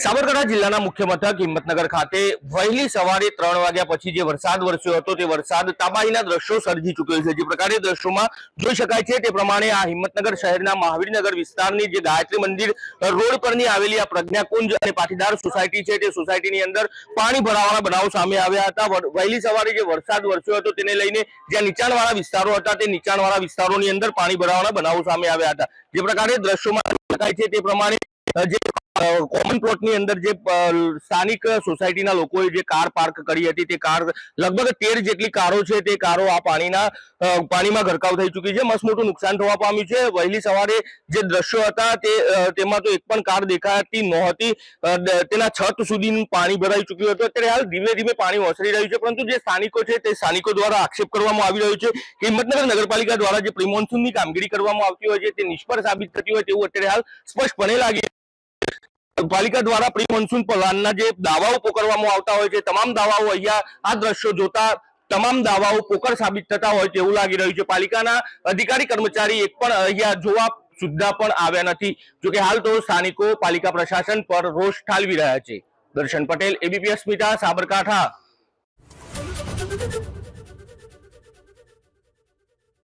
સાબરકાંઠા જિલ્લાના મુખ્ય મથક હિંમતનગર ખાતે વહેલી સવારે 3 વાગ્યા પછી જે વરસાદ વરસ્યો હતો તે વરસાદ તબાહીના દ્રશ્યો સર્જી ચૂક્યો છે। જે પ્રકારે દ્રશ્યોમાં જોઈ શકાય છે તે પ્રમાણે આ હિંમતનગર શહેરના મહાવીરનગર વિસ્તારની જે ગાયત્રી મંદિર રોડ પરની આવેલી આ પ્રજ્ઞાકુંજ અને પાટીદાર સોસાયટી છે તે સોસાયટીની અંદર પાણી ભરાવાના બનાવો સામે આવ્યા હતા। વહેલી સવારે જે વરસાદ વરસ્યો હતો તેને લઈને જ્યાં નીચાણવાળા વિસ્તારો હતા તે નીચાણવાળા વિસ્તારોની અંદર પાણી ભરાવાના બનાવો સામે આવ્યા હતા। જે પ્રકારે દ્રશ્યોમાં શકાય છે તે પ્રમાણે જે કોમન પ્લોટની અંદર જે સ્થાનિક સોસાયટીના લોકોએ જે કાર પાર્ક કરી હતી તે કાર લગભગ 13 જેટલી કારો છે તે કારો આ પાણીમાં ગરકાવ થઈ ચૂકી છે। મસ્ત મોટું નુકસાન થવા પામ્યું છે। વહેલી સવારે જે દ્રશ્યો હતા તેમાં તો એક પણ કાર દેખાતી નહોતી, તેના છત સુધી પાણી ભરાઈ ચૂક્યું હતું। અત્યારે હાલ ધીમે ધીમે પાણી ઓસરી રહ્યું છે, પરંતુ જે સ્થાનિકો છે તે સ્થાનિકો દ્વારા આક્ષેપ કરવામાં આવી રહ્યો છે કે હિંમતનગર નગરપાલિકા દ્વારા જે પ્રી મોન્સૂનની કામગીરી કરવામાં આવતી હોય છે તે નિષ્ફળ સાબિત થતી હોય તેવું અત્યારે હાલ સ્પષ્ટપણે લાગી પાલિકા દ્વારા પ્રી મોન્સૂન પ્લાનના જે દાવાઓ પોકરવામાં આવતા હોય છે તમામ દાવાઓ અહીંયા આ દ્રશ્યો જોતા તમામ દાવાઓ પોકર સાબિત થતા હોય તેવું લાગી રહ્યું છે। પાલિકાના અધિકારી કર્મચારી એક પણ અહીંયા જોવા સુદ્ધા પણ આવ્યા નથી। જોકે હાલ તો સ્થાનિકો પાલિકા પ્રશાસન પર રોષ ઠાલવી રહ્યા છે। દર્શન પટેલ, એબીપી અસ્મિતા, સાબરકાંઠા।